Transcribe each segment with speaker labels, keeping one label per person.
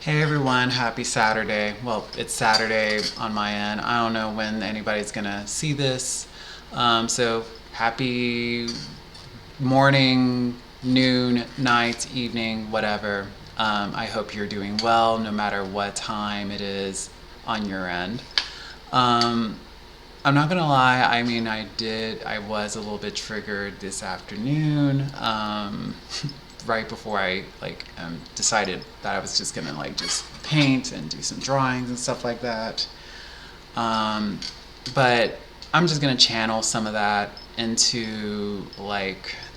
Speaker 1: Hey everyone, happy Saturday. Well, it's Saturday on my end. I don't know when anybody's gonna see this. So happy morning, noon, night, evening, whatever. I hope you're doing well no matter what time it is on your end. Um, I'm not gonna lie, I mean, I was a little bit triggered this afternoon. Right before I decided that I was just gonna just paint and do some drawings and stuff like that. Um, but I'm just gonna channel some of that into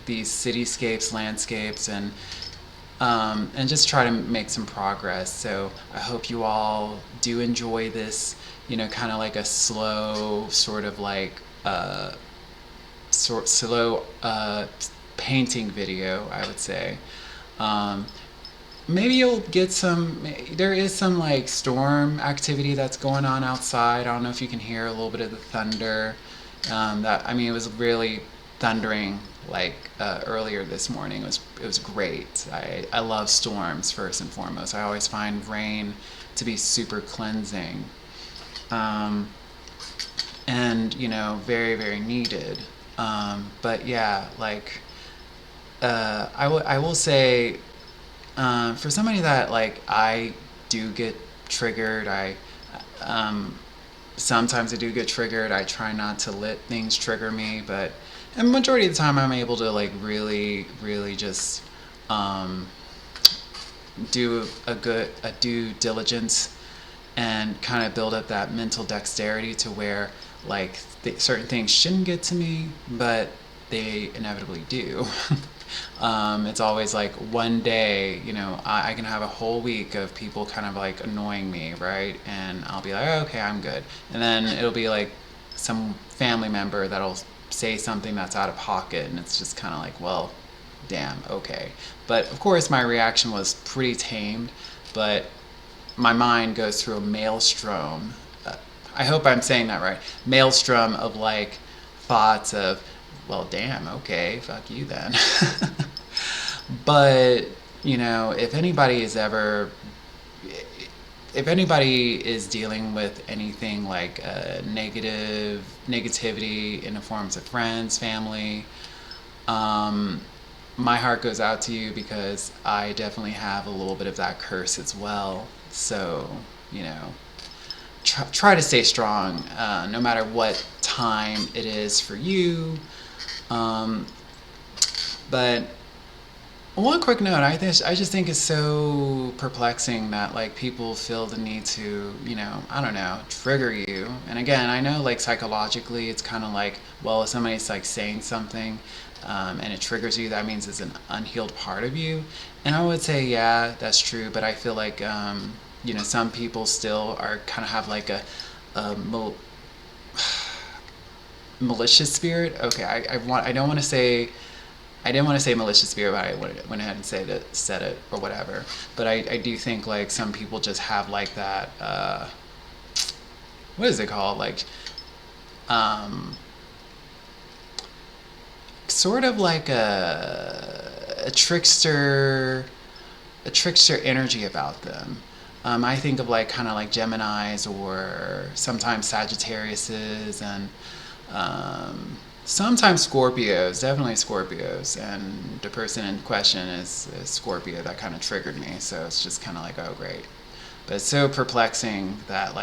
Speaker 1: these cityscapes, landscapes, and just try to make some progress. So I hope you all do enjoy this, kind of like a slow sort of slow painting video, I would say. Um, Maybe you'll get some. There is some storm activity that's going on outside. I don't know if you can hear a little bit of the thunder. That I mean, it was really thundering earlier this morning. It was great. I love storms first and foremost. I always find rain to be super cleansing, um, and very very needed. But yeah, I will say, for somebody that I do get triggered. Um, Sometimes I do get triggered. I try not to let things trigger me, but the majority of the time I'm able to really, really just um, do a due diligence and kind of build up that mental dexterity to where certain things shouldn't get to me, but they inevitably do. It's always like one day, I can have a whole week of people kind of annoying me, right? And I'll be like, oh, okay, I'm good. And then it'll be like some family member that'll say something that's out of pocket, and it's just kind of like, well, damn, okay. But of course, my reaction was pretty tamed, but my mind goes through a maelstrom. I hope I'm saying that right. Maelstrom of thoughts of, well, damn, okay, fuck you then. But if anybody is ever, if anybody is dealing with anything negativity in the forms of friends, family, um, my heart goes out to you because I definitely have a little bit of that curse as well. So, you know, try to stay strong no matter what time it is for you. Um, but one quick note, I just think it's so perplexing that people feel the need to, I don't know, trigger you. And again, I know psychologically it's kind of well, if somebody's saying something and it triggers you, that means it's an unhealed part of you. And I would say, yeah, that's true. But I feel some people still are kind of have a malicious spirit. Okay, I don't want to say, I didn't want to say malicious spirit, but I went ahead and said it or whatever. But I do think some people just have that. What is it called? Um, Sort of like a trickster energy about them. I think of kind of like Geminis or sometimes Sagittariuses and sometimes Scorpios, definitely Scorpios. And the person in question is Scorpio. That kind of triggered me. So it's just kind of oh, great. But it's so perplexing that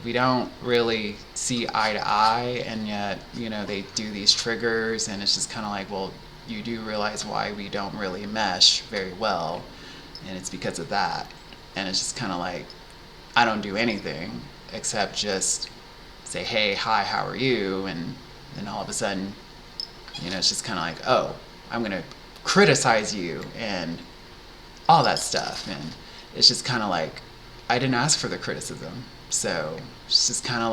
Speaker 1: we don't really see eye to eye, and yet they do these triggers, and it's just kind of well, you do realize why we don't really mesh very well, and it's because of that. And it's just kind of I don't do anything except just say, hey, hi, how are you? And then all of a sudden, it's just kind of oh, I'm gonna criticize you and all that stuff. And it's just kind of I didn't ask for the criticism. So it's just kind of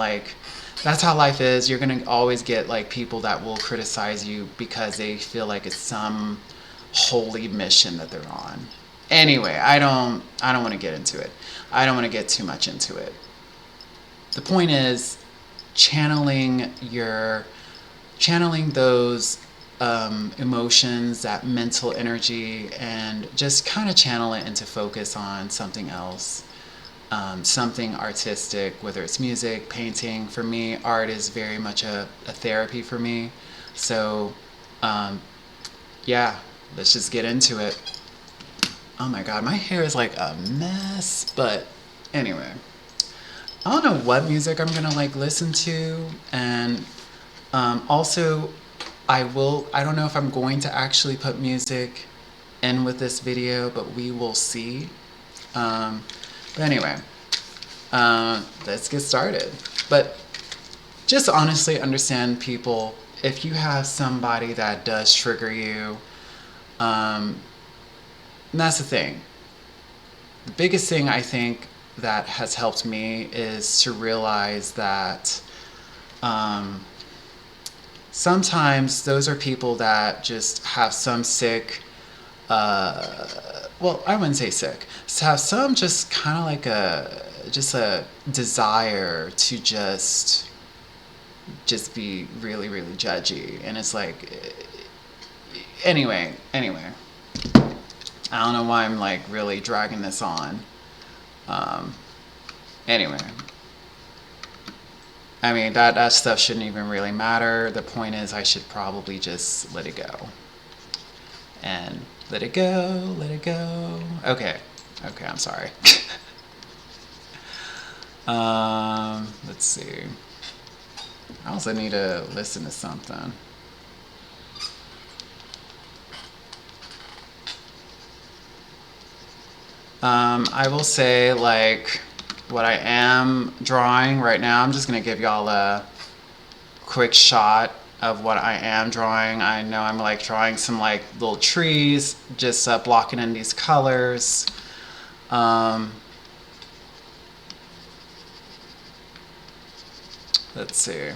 Speaker 1: that's how life is. You're gonna always get people that will criticize you because they feel it's some holy mission that they're on. Anyway, I don't want to get into it. I don't want to get too much into it. The point is channeling those emotions, that mental energy, and just kind of channel it into focus on something else, something artistic, whether it's music, painting. For me, art is very much a therapy for me. So, um, yeah, let's just get into it. Oh my god, my hair is like a mess, but anyway. I don't know what music I'm gonna like listen to, and also I don't know if I'm going to actually put music in with this video, but we will see. Um, but anyway, let's get started. But just honestly understand, people, if you have somebody that does trigger you, um, and that's the thing. The biggest thing I think that has helped me is to realize that um, sometimes those are people that just have some sick, well, I wouldn't say sick, have some just kind of like just a desire to just be really, really judgy. And it's like, anyway, I don't know why I'm like really dragging this on. Um, anyway, I mean, that stuff shouldn't even really matter. The point is, I should probably just let it go. And let it go, let it go. Okay, I'm sorry. Let's see. I also need to listen to something. I will say, like, what I am drawing right now, I'm just going to give y'all a quick shot of what I am drawing. I know I'm like drawing some like little trees, just blocking in these colors. Let's see.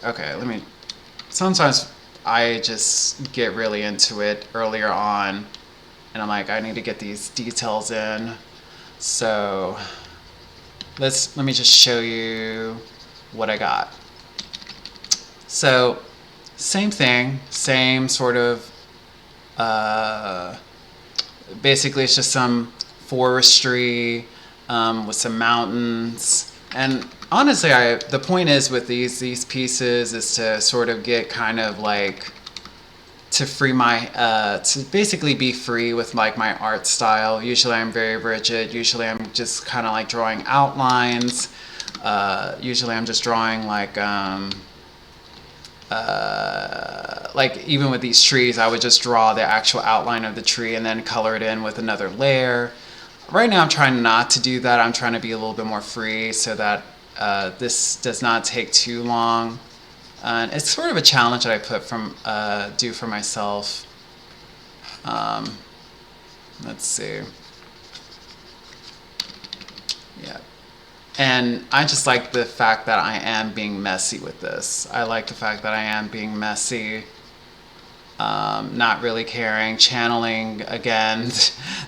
Speaker 1: Okay, let me, sometimes I just get really into it earlier on, and I'm like, I need to get these details in. So let me just show you what I got. So same thing, same sort of, basically it's just some forestry, with some mountains. And honestly, the point is with these pieces is to sort of get kind of like to free my to basically be free with like my art style. Usually I'm very rigid. Usually I'm just kind of like drawing outlines. Usually I'm just drawing like even with these trees, I would just draw the actual outline of the tree and then color it in with another layer. Right now I'm trying not to do that. I'm trying to be a little bit more free so that this does not take too long. And it's sort of a challenge that I do for myself. Let's see. Yeah. And I just like the fact that I am being messy with this. I like the fact that I am being messy. Not really caring, channeling again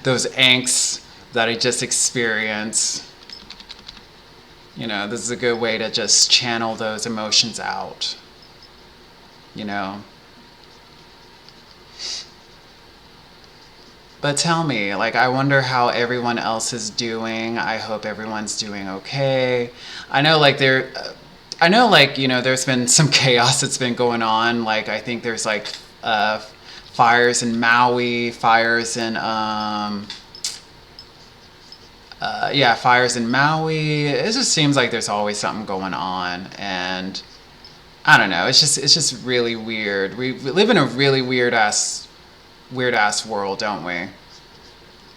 Speaker 1: those angsts that I just experienced. You know, this is a good way to just channel those emotions out. You know. But tell me, like, I wonder how everyone else is doing. I hope everyone's doing okay. I know, like, you know, there's been some chaos that's been going on. Like, I think there's, like, fires in Maui, fires in, fires in Maui. It just seems like there's always something going on. And I don't know. It's just really weird. We live in a really weird ass world, don't we?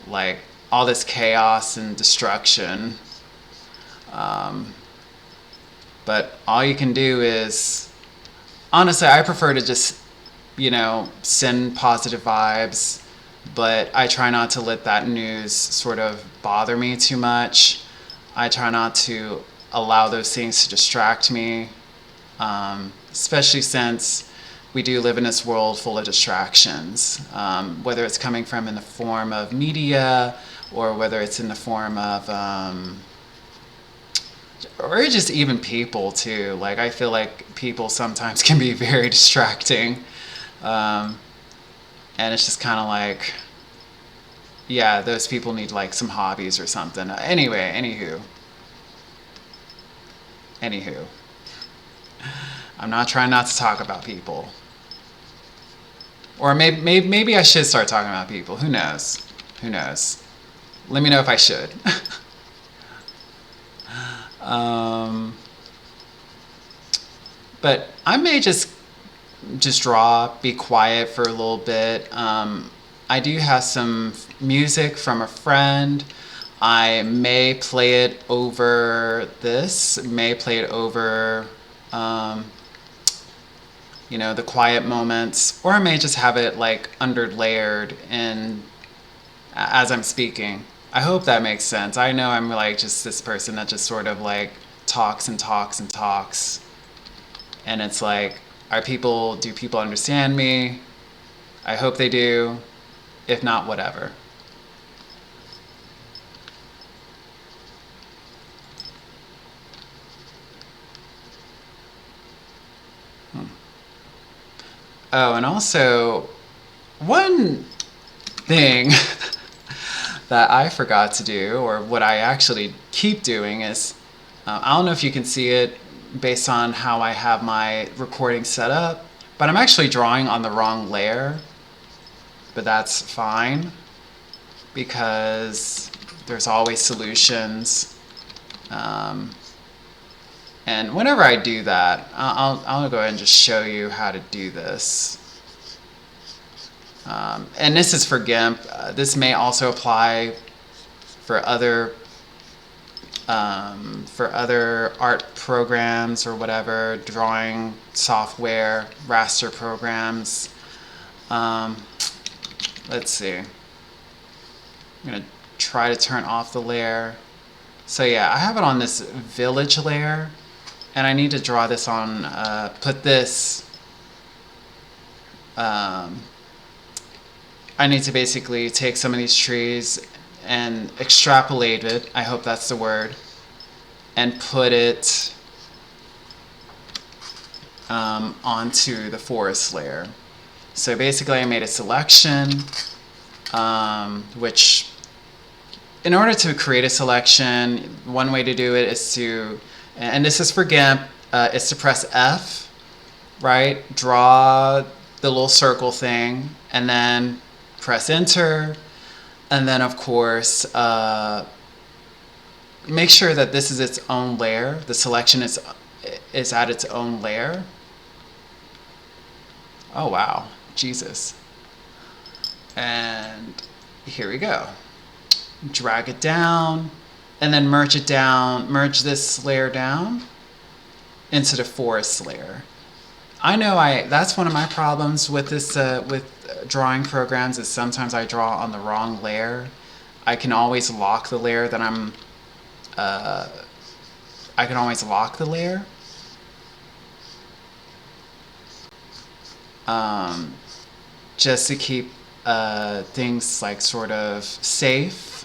Speaker 1: Like all this chaos and destruction. But all you can do is, honestly, I prefer to just, you know, send positive vibes, but I try not to let that news sort of bother me too much. I try not to allow those things to distract me, especially since we do live in this world full of distractions, whether it's coming from in the form of media or whether it's in the form of or just even people too. Like I feel like people sometimes can be very distracting, um, and it's just kind of like, yeah, those people need like some hobbies or something. Anyway, anywho, I'm not trying not to talk about people, or maybe I should start talking about people. Who knows? Who knows? Let me know if I should. um, but I may just draw, be quiet for a little bit. I do have some music from a friend. I may play it over this, may play it over, um, the quiet moments, or I may just have it like underlayered in as I'm speaking. I hope that makes sense. I know I'm like just this person that just sort of like talks and talks and talks, and it's like, do people understand me? I hope they do. If not, whatever. Oh, and also, one thing that I forgot to do, or what I actually keep doing, is I don't know if you can see it based on how I have my recording set up, but I'm actually drawing on the wrong layer. But that's fine because there's always solutions. Um, and whenever I do that, I'll go ahead and just show you how to do this. And this is for GIMP. This may also apply for other art programs or whatever, drawing software, raster programs. Let's see. I'm gonna try to turn off the layer. So yeah, I have it on this village layer, and I need to draw this on, put this, I need to basically take some of these trees and extrapolate it, I hope that's the word, and put it onto the forest layer. So basically I made a selection, which in order to create a selection, one way to do it is to, and this is for GIMP, is to press F, right? Draw the little circle thing, and then press enter, and then of course make sure that this is its own layer. The selection is at its own layer. Oh wow, Jesus. And here we go. Drag it down, and then merge this layer down into the forest layer. I know that's one of my problems with this with drawing programs, is sometimes I draw on the wrong layer. I can always lock the layer that I can always lock the layer. Just to keep things like sort of safe,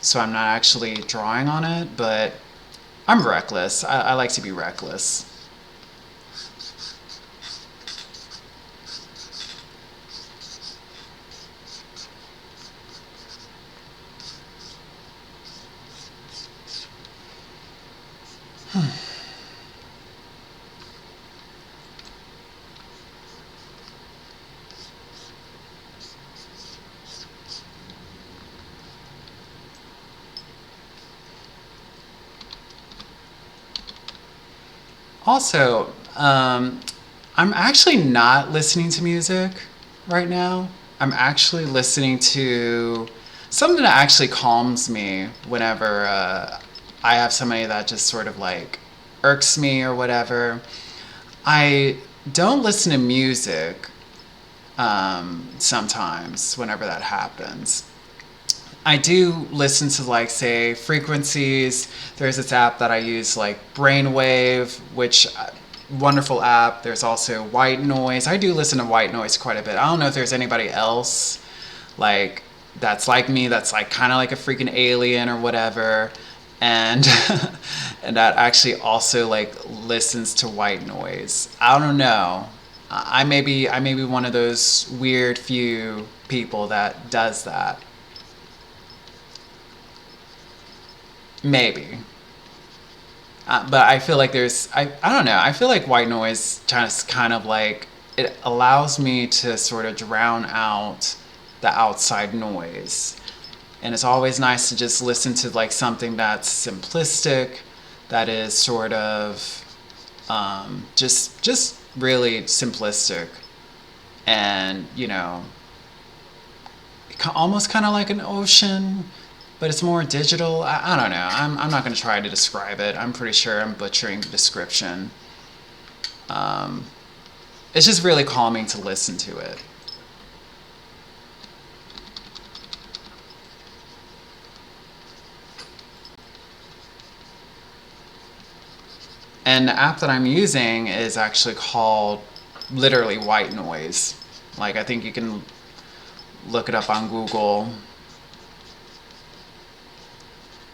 Speaker 1: so I'm not actually drawing on it, but I'm reckless. I like to be reckless. Also, I'm actually not listening to music right now. I'm actually listening to something that actually calms me whenever I have somebody that just sort of like irks me or whatever. I don't listen to music sometimes whenever that happens. I do listen to, like, say, frequencies. There's this app that I use, like Brainwave, which wonderful app. There's also white noise. I do listen to white noise quite a bit. I don't know if there's anybody else like that's like me, that's like kind of like a freaking alien or whatever, and and that actually also like listens to white noise. I don't know. I may be one of those weird few people that does that. Maybe. But I feel like I don't know, I feel like white noise just kind of like, it allows me to sort of drown out the outside noise. And it's always nice to just listen to like something that's simplistic, that is sort of just really simplistic, and almost kind of like an ocean, but it's more digital. I don't know. I'm not going to try to describe it. I'm pretty sure I'm butchering the description. Um, it's just really calming to listen to it. And the app that I'm using is actually called literally white noise. Like, I think you can look it up on Google.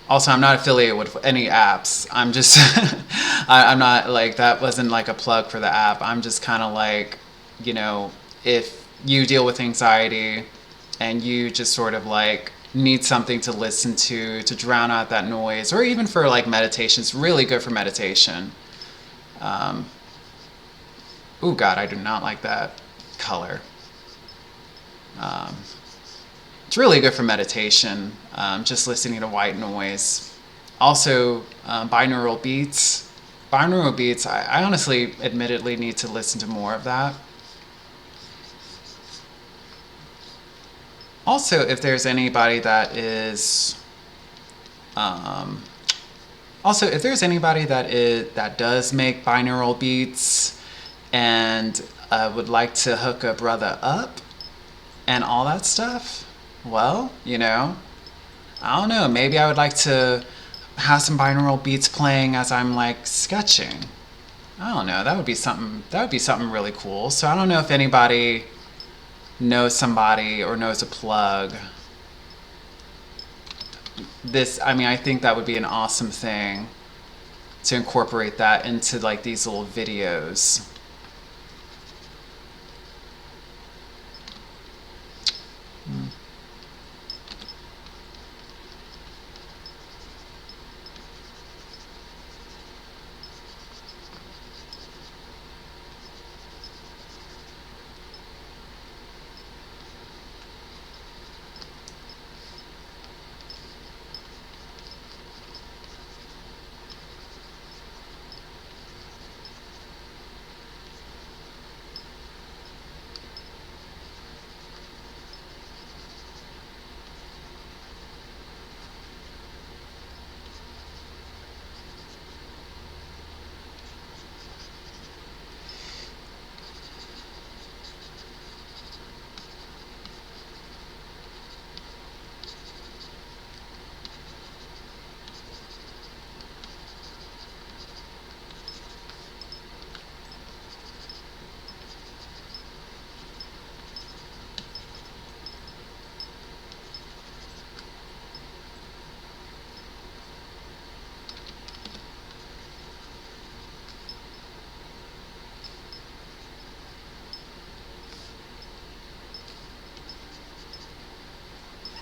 Speaker 1: Also, I'm not affiliated with any apps. I'm just, I'm not like, that wasn't like a plug for the app. I'm just kind of like, if you deal with anxiety and you just sort of like need something to listen to drown out that noise, or even for like meditation, it's really good for meditation. Um, oh God, I do not like that color. Um, it's really good for meditation, just listening to white noise. Also, binaural beats. Binaural beats, I honestly, admittedly, need to listen to more of that. Also, if there's anybody that is, um, if there's anybody that does make binaural beats and would like to hook a brother up and all that stuff, well, I don't know. Maybe I would like to have some binaural beats playing as I'm like sketching. I don't know. That would be something. That would be something really cool. So I don't know if anybody knows somebody or knows a plug. I mean, I think that would be an awesome thing to incorporate that into like these little videos. Mm.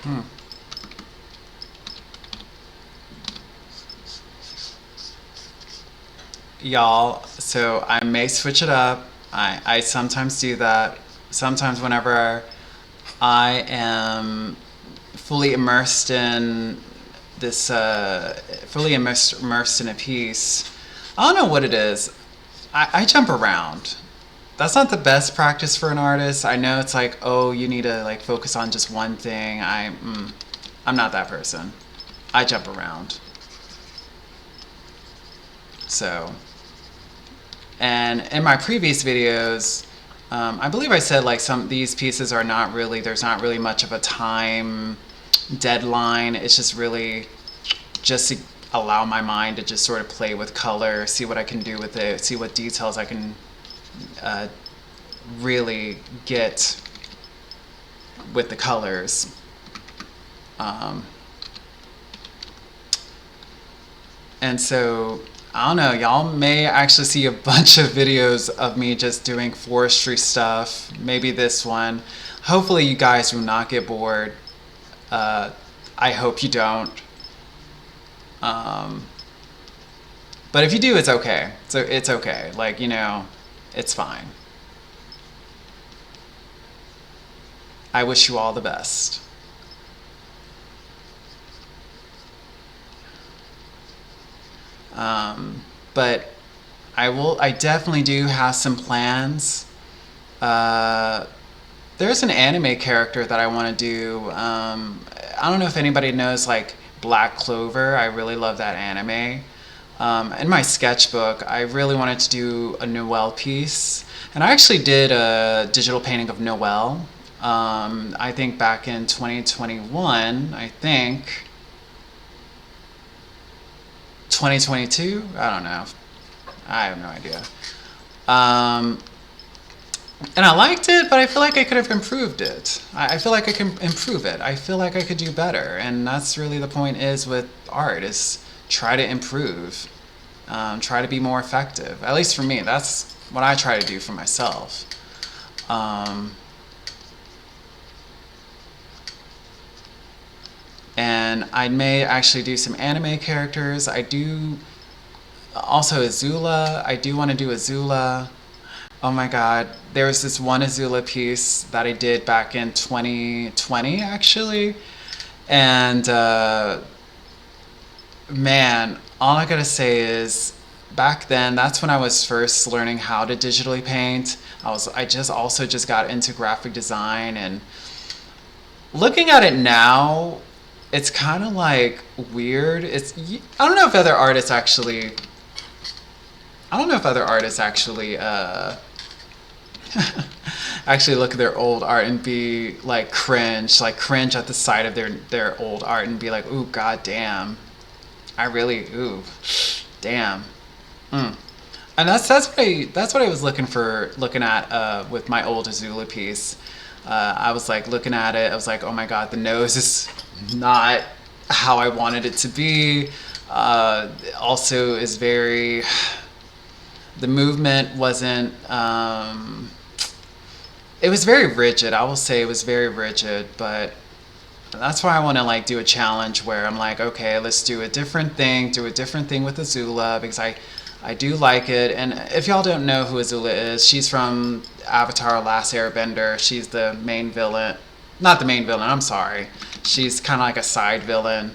Speaker 1: Hmm. Y'all, so I may switch it up. I sometimes do that. Sometimes whenever I am fully immersed in this, immersed in a piece, I don't know what it is. I jump around. That's not the best practice for an artist. I know it's like, oh, you need to like focus on just one thing. I'm not that person. I jump around. So, and in my previous videos, I believe I said like these pieces are not really, there's not really much of a time deadline. It's just really just to allow my mind to just sort of play with color, see what I can do with it, see what details I can uh, really get with the colors. Um, and so, I don't know, y'all may actually see a bunch of videos of me just doing forestry stuff. Maybe this one. Hopefully you guys will not get bored. Uh, I hope you don't. Um, but if you do, it's okay. So it's okay. Like, you know, it's fine. I wish you all the best. But I definitely do have some plans. Uh, there's an anime character that I want to do. I don't know if anybody knows like Black Clover. I really love that anime. In my sketchbook, I really wanted to do a Noelle piece, and I actually did a digital painting of Noelle. I think back in 2021. I think 2022. I don't know. I have no idea. Um, and I liked it, but I feel like I could have improved it. I feel like I can improve it. I feel like I could do better, and that's really the point. Is with art is try to improve, try to be more effective. At least for me, that's what I try to do for myself. Um, and I may actually do some anime characters. I do also Azula. I do want to do Azula. Oh my god, there was this one Azula piece that I did back in 2020 actually, and man, all I gotta say is back then that's when I was first learning how to digitally paint. I just also just got into graphic design, and looking at it now, it's kind of like weird. I don't know if other artists actually I don't know if other artists actually actually look at their old art and be like cringe at the sight of their old art and be like, ooh, god damn, I really, ooh, damn. Mm. And that's what I was looking at with my old Azula piece. I was like looking at it. I was like, oh my god, the nose is not how I wanted it to be. Also, is very the movement wasn't. It was very rigid. I will say it was very rigid, but that's why I want to like do a challenge where I'm like, okay, let's do a different thing, with Azula because I do like it. And if y'all don't know who Azula is, she's from Avatar: Last Airbender. She's the main villain, not the main villain. I'm sorry. She's kind of like a side villain.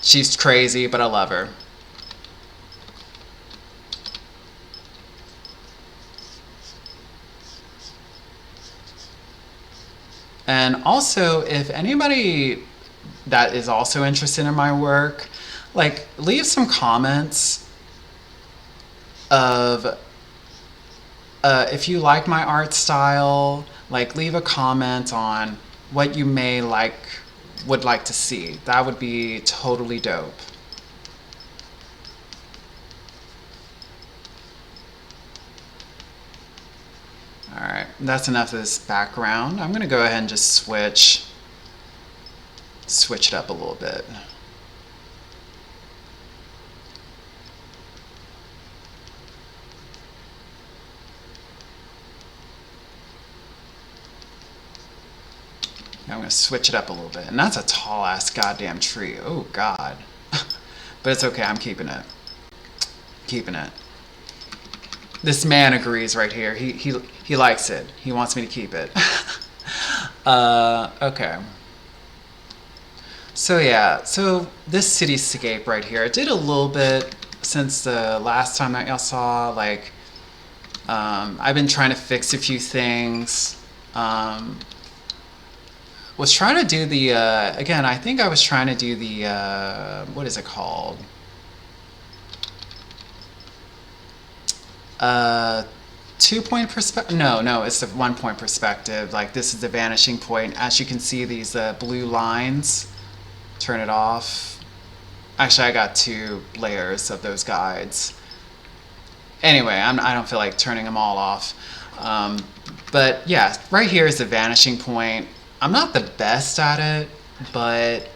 Speaker 1: She's crazy, but I love her. And also, if anybody that is also interested in my work, like leave some comments of if you like my art style, like leave a comment on what you may would like to see. That would be totally dope. All right, that's enough of this background. I'm gonna go ahead and just switch it up a little bit. I'm gonna switch it up a little bit. And that's a tall ass goddamn tree. Oh god. But it's okay, I'm keeping it. Keeping it. This man agrees right here. He likes it. He wants me to keep it. Okay. So yeah, so this cityscape right here, I did a little bit since the last time that y'all saw. Like, I've been trying to fix a few things. Was trying to do the again. I think I was trying to do the what is it called? Uh, 2 point perspective. No, it's the 1 point perspective. Like this is the vanishing point. As you can see, these blue lines. Turn it off. Actually, I got 2 layers of those guides. Anyway, I don't feel like turning them all off. But yeah, right here is the vanishing point. I'm not the best at it. But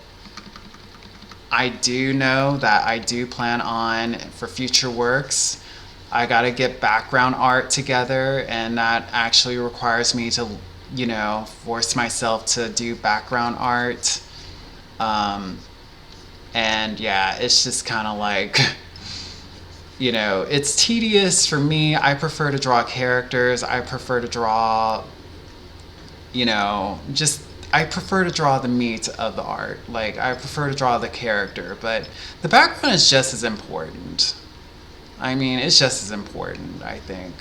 Speaker 1: I do know that I do plan on, for future works, I gotta get background art together, and that actually requires me to, force myself to do background art. Um, and yeah, it's just kind of like, it's tedious for me. I prefer to draw characters. I prefer to draw, just I prefer to draw the meat of the art. Like, I prefer to draw the character, but the background is just as important. I mean, it's just as important, I think.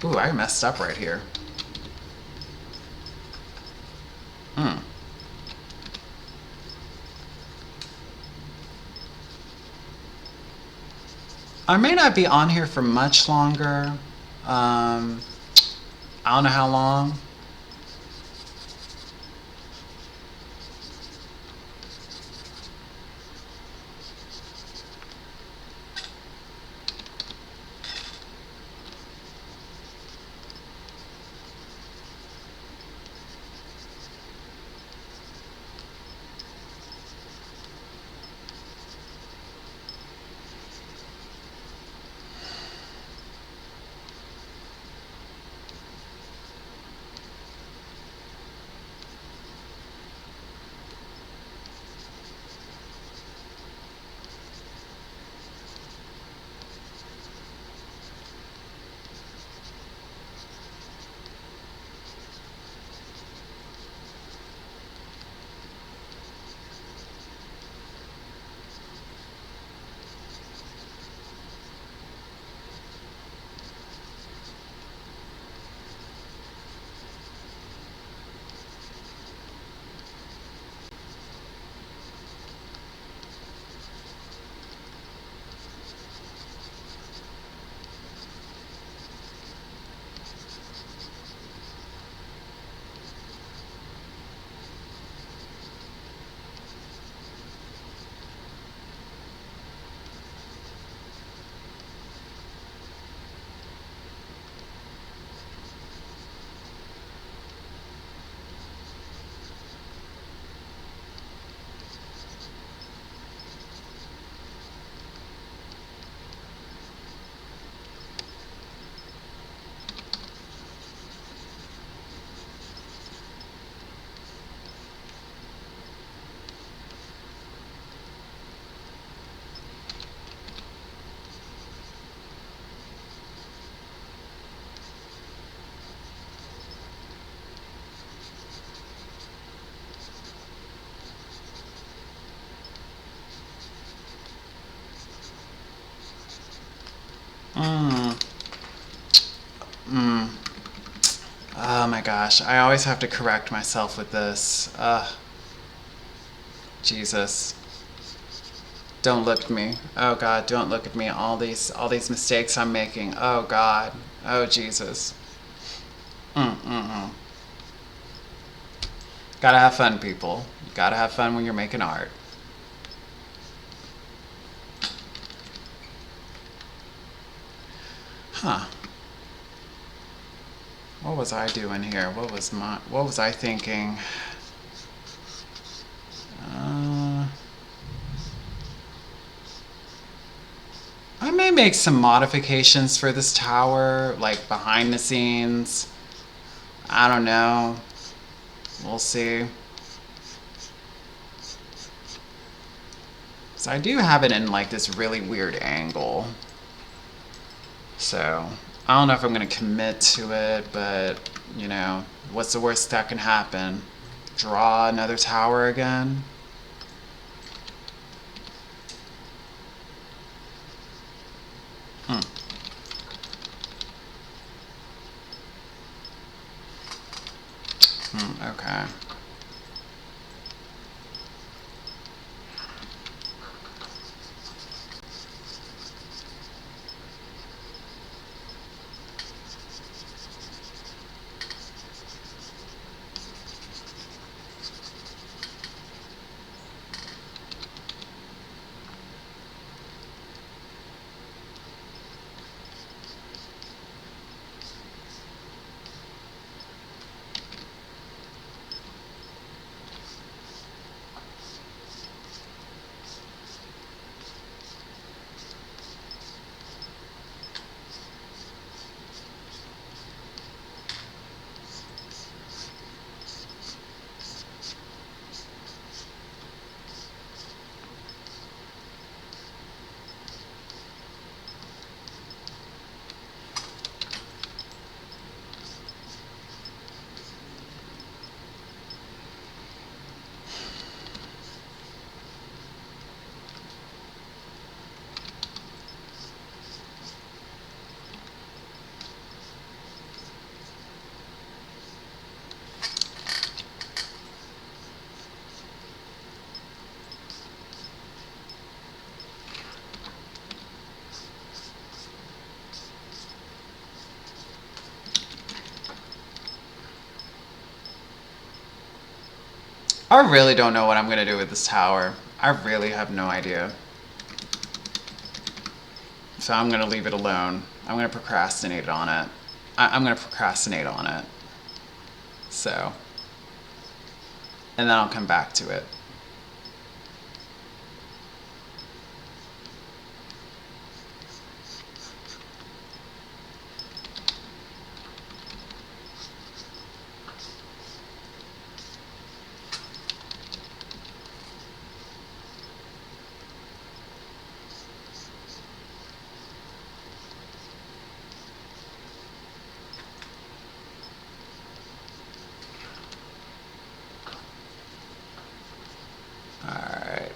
Speaker 1: Ooh, I messed up right here. Hmm. I may not be on here for much longer. Um, I don't know how long. Mm. Mm. Oh my gosh, I always have to correct myself with this. Jesus. Don't look at me. Oh God, don't look at me. All these mistakes I'm making. Oh God. Oh Jesus. Mm-mm-mm. Gotta have fun, people. You gotta have fun when you're making art. Huh. What was I doing here? What was I thinking? Uh, I may make some modifications for this tower, like behind the scenes. I don't know. We'll see. So I do have it in like this really weird angle. So I don't know if I'm gonna commit to it, but what's the worst that can happen? Draw another tower again? Hmm. Okay. I really don't know what I'm gonna do with this tower. I really have no idea. So I'm gonna leave it alone. I'm gonna procrastinate on it. I'm gonna procrastinate on it. So, and then I'll come back to it. All right.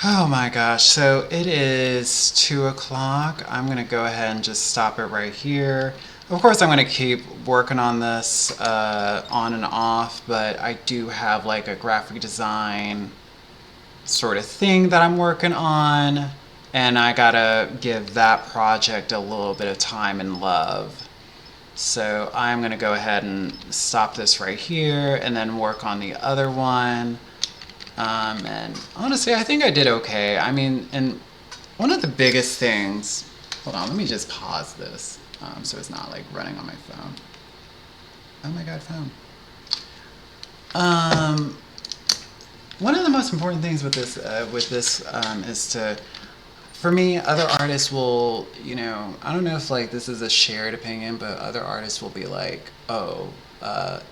Speaker 1: Oh my gosh, so it is 2 o'clock. I'm gonna go ahead and just stop it right here. Of course, I'm gonna keep working on this on and off, but I do have like a graphic design sort of thing that I'm working on, and I gotta give that project a little bit of time and love. So I'm gonna go ahead and stop this right here and then work on the other one. And honestly, I think I did okay. I mean, and one of the biggest things, hold on, let me just pause this so it's not like running on my phone. Oh my God, phone. One of the most important things with this is to, for me, other artists will, I don't know if like this is a shared opinion, but other artists will be like, oh,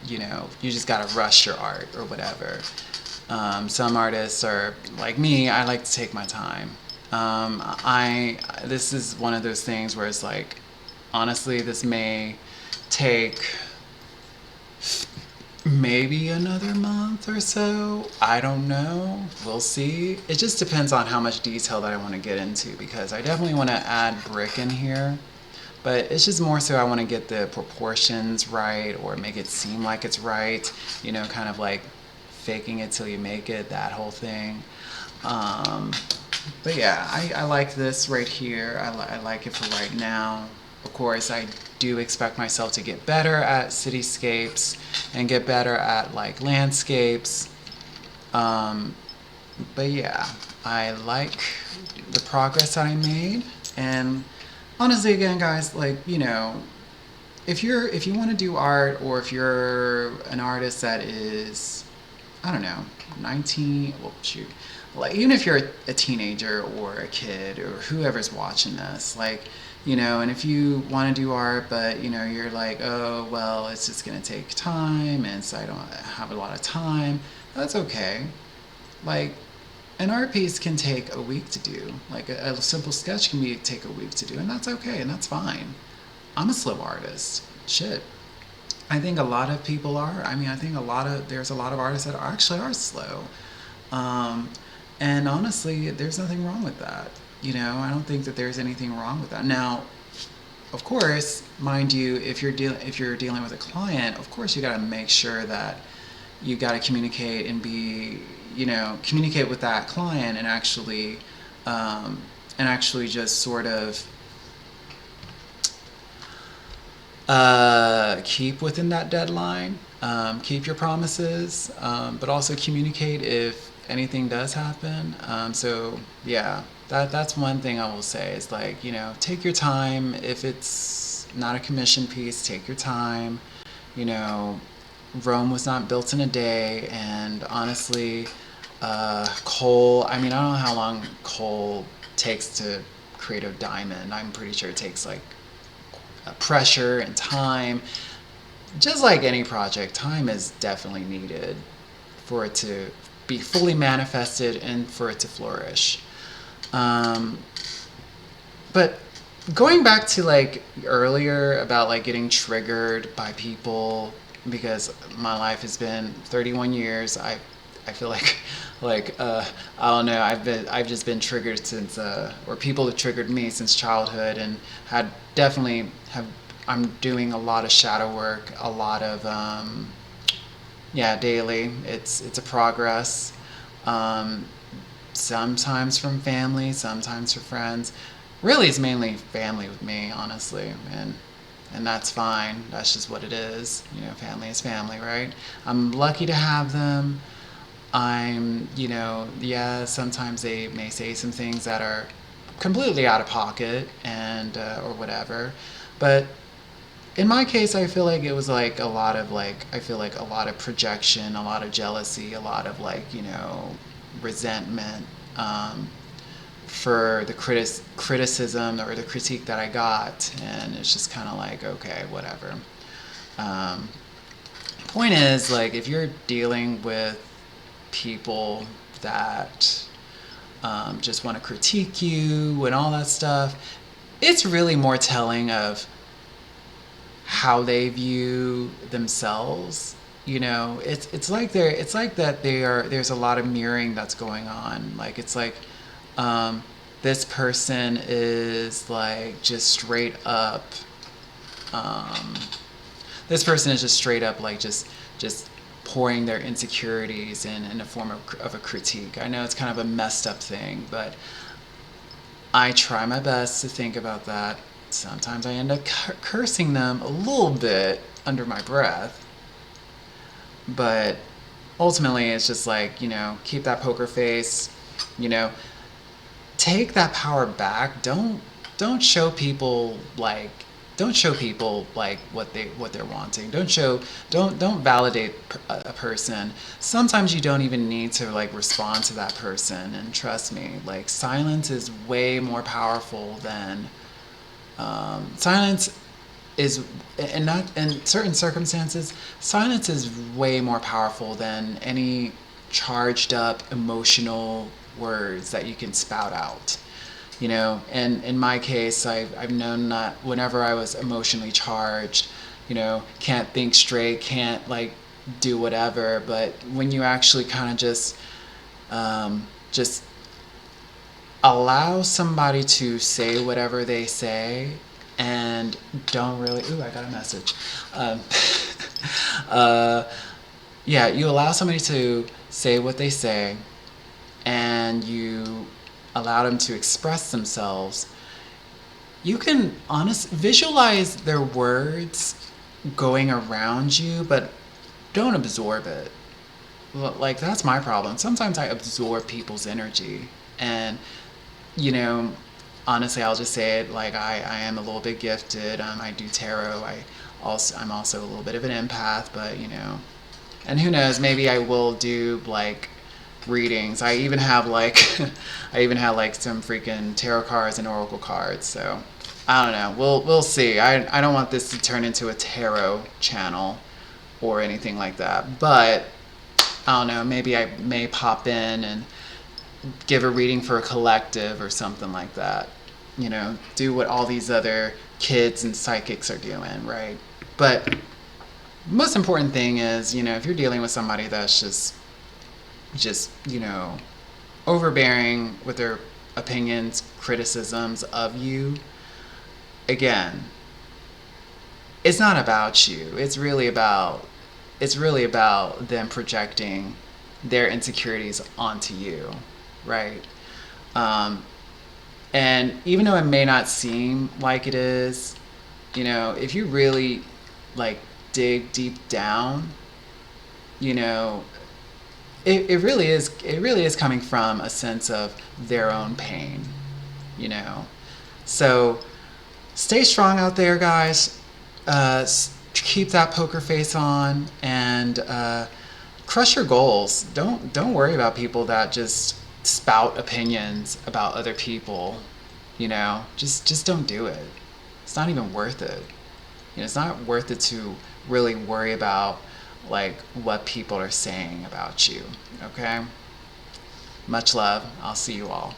Speaker 1: you just gotta rush your art or whatever. Some artists are like me. I like to take my time. This is one of those things where it's like, honestly, this may take maybe another month or so. I don't know. We'll see. It just depends on how much detail that I want to get into, because I definitely want to add brick in here. But it's just more so I want to get the proportions right or make it seem like it's right. Kind of like faking it till you make it, that whole thing. But yeah, I like this right here. I like it for right now. Of course, I do expect myself to get better at cityscapes and get better at like landscapes. Um, but yeah, I like the progress that I made. And honestly, again, guys, like, if you want to do art, or if you're an artist that is, I don't know, 19, well, shoot, like, even if you're a teenager or a kid or whoever's watching this, like, and if you want to do art, but, you're like, oh, well, it's just going to take time, and so I don't have a lot of time, that's okay. Like, an art piece can take a week to do. Like, a simple sketch can take a week to do, and that's okay, and that's fine. I'm a slow artist. Shit. I think a lot of people are. I mean, I think there's a lot of artists that actually are slow. Um, and honestly, there's nothing wrong with that. I don't think that there's anything wrong with that. Now, of course, mind you, if you're dealing with a client, of course you got to make sure that you got to communicate and communicate with that client, and actually just sort of keep within that deadline, keep your promises, but also communicate if anything does happen. So yeah, that's one thing I will say is, like, take your time. If it's not a commission piece, take your time. You know, Rome was not built in a day, and honestly, coal. I mean, I don't know how long coal takes to create a diamond. I'm pretty sure it takes like pressure and time. Just like any project, time is definitely needed for it to be fully manifested and for it to flourish. Um, but going back to like earlier about like getting triggered by people, because my life has been 31 years. I feel like I don't know, I've just been triggered since or people have triggered me since childhood, and had definitely have I'm doing a lot of shadow work, a lot of yeah, daily. It's a progress. Um, Sometimes from family, sometimes from friends. Really, it's mainly family with me, honestly, and that's fine. That's just what it is. Family is family, right? I'm lucky to have them. Yeah, sometimes they may say some things that are completely out of pocket, and or whatever. But in my case, I feel like it was like a lot of like, I feel like a lot of projection, a lot of jealousy, a lot of like, resentment, for the criticism or the critique that I got. And it's just kind of like, okay, whatever. Um, Point is, like, if you're dealing with people that just want to critique you and all that stuff, it's really more telling of how they view themselves. It's like that there's a lot of mirroring that's going on. Like, it's like, um, this person is like just straight up um, this person is just straight up like just pouring their insecurities in a form of a critique. I know it's kind of a messed up thing, but I try my best to think about that. Sometimes I end up cursing them a little bit under my breath, but ultimately it's just like, keep that poker face, you know, take that power back. Don't show people like what they're wanting. Don't validate a person. Sometimes you don't even need to like respond to that person, and trust me, like, silence is way more powerful than silence is, and not in certain circumstances, silence is way more powerful than any charged up emotional words that you can spout out. And in my case, I've known that whenever I was emotionally charged, can't think straight, can't like do whatever. But when you actually kind of just allow somebody to say whatever they say, and don't really, ooh, I got a message. Um, uh, yeah, you allow somebody to say what they say, and you allow them to express themselves. You can visualize their words going around you, but don't absorb it. like that's my problem. Sometimes I absorb people's energy, and you know, honestly, I'll just say it. Like I am a little bit gifted. I do tarot. I'm also a little bit of an empath, but and who knows? Maybe I will do like readings. I even have like I even have like some freaking tarot cards and oracle cards. So I don't know. We'll see. I don't want this to turn into a tarot channel or anything like that. But I don't know. Maybe I may pop in and give a reading for a collective or something like that. Do what all these other kids and psychics are doing, right? But most important thing is, if you're dealing with somebody that's just overbearing with their opinions, criticisms of you, again, it's not about you. It's really about them projecting their insecurities onto you, right? Um, and even though it may not seem like it is, if you really like dig deep down, you know, it really is coming from a sense of their own pain, you know. So stay strong out there, guys. Keep that poker face on and crush your goals. Don't worry about people that just spout opinions about other people. Just don't do it. It's not even worth it. It's not worth it to really worry about like what people are saying about you. Okay? Much love. I'll see you all.